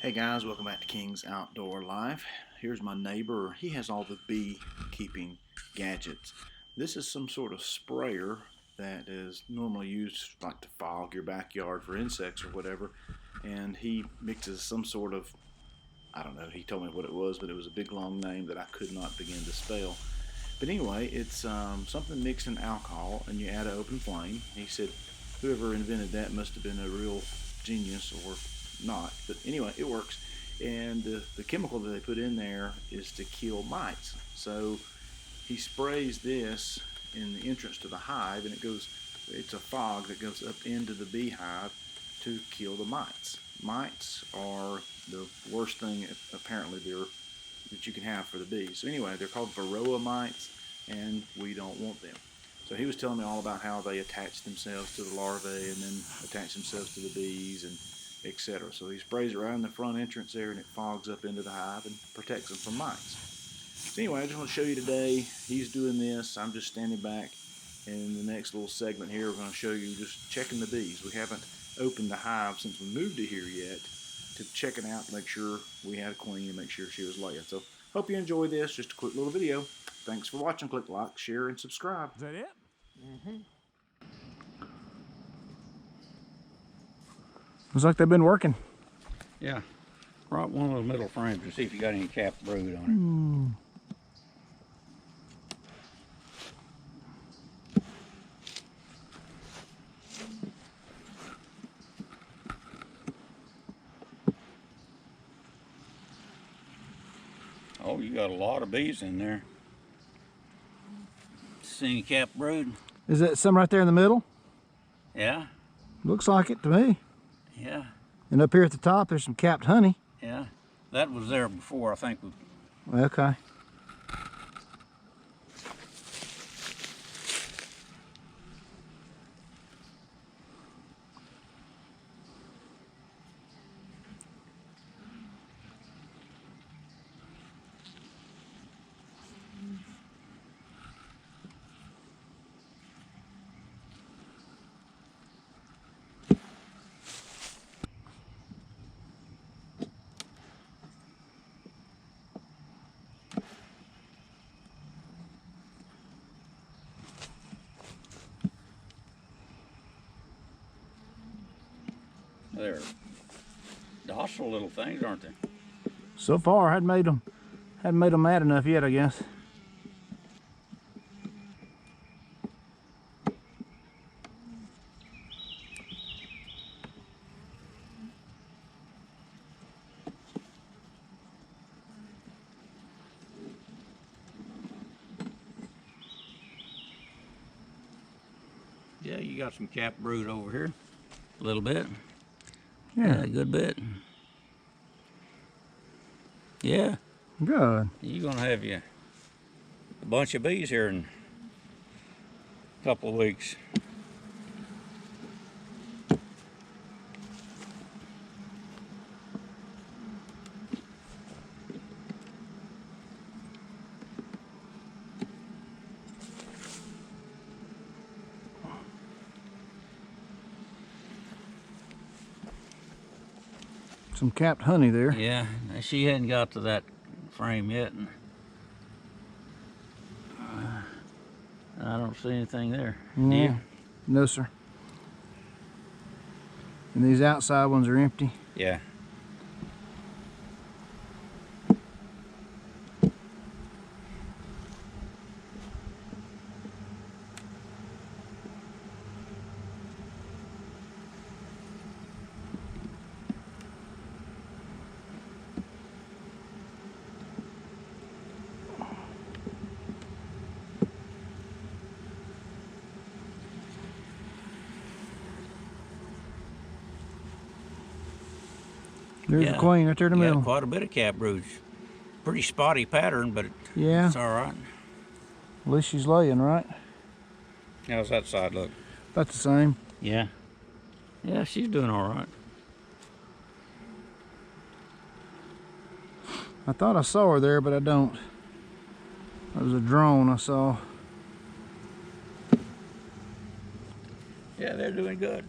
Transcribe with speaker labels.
Speaker 1: Hey guys, welcome back to King's Outdoor Life. Here's my neighbor. He has all the beekeeping gadgets. This is some sort of sprayer that is normally used like to fog your backyard for insects or whatever. And he mixes some sort of, I don't know, he told me what it was, but it was a big long name that I could not begin to spell. But anyway, it's something mixed in alcohol and you add an open flame. He said whoever invented that must have been a real genius or not, but anyway, it works. And the chemical that they put in there is to kill mites. So he sprays this in the entrance to the hive, and it's a fog that goes up into the beehive to kill the mites. Mites are the worst thing apparently that you can have for the bees. So anyway, they're called varroa mites, and we don't want them. So he was telling me all about how they attach themselves to the larvae and then attach themselves to the bees and etc. So he sprays it right in the front entrance there, and it fogs up into the hive and protects them from mites. So anyway, I just want to show you today, he's doing this, I'm just standing back, and in the next little segment here, we're going to show you just checking the bees. We haven't opened the hive since we moved it here yet to check it out to make sure we had a queen and make sure she was laying. So hope you enjoy this, just a quick little video. Thanks for watching. Click like, share, and subscribe.
Speaker 2: Is that it? Looks like they've been working.
Speaker 3: Yeah, right one of those middle frames to see if you got any capped brood on it. Oh, you got a lot of bees in there. See any capped brood?
Speaker 2: Is that some right there in the middle?
Speaker 3: Yeah.
Speaker 2: Looks like it to me.
Speaker 3: Yeah.
Speaker 2: And up here at the top, there's some capped honey.
Speaker 3: Yeah. That was there before, I think.
Speaker 2: Okay.
Speaker 3: They're docile little things, aren't they?
Speaker 2: So far, hadn't made them mad enough yet, I guess.
Speaker 3: Yeah, you got some capped brood over here. A little bit.
Speaker 2: Yeah,
Speaker 3: a good bit. Yeah.
Speaker 2: Good.
Speaker 3: You're gonna have you a bunch of bees here in a couple of weeks.
Speaker 2: Some capped honey there.
Speaker 3: Yeah, she hadn't got to that frame yet. I don't see anything there. Do you?
Speaker 2: No, sir. And these outside ones are empty.
Speaker 3: Yeah.
Speaker 2: There's the queen right there in the middle.
Speaker 3: Quite a bit of capped brood. Pretty spotty pattern, but
Speaker 2: yeah,
Speaker 3: it's all right.
Speaker 2: At least she's laying, right?
Speaker 3: How's that side look?
Speaker 2: About the same.
Speaker 3: Yeah. Yeah, she's doing all right.
Speaker 2: I thought I saw her there, but I don't. That was a drone I saw.
Speaker 3: Yeah, they're doing good.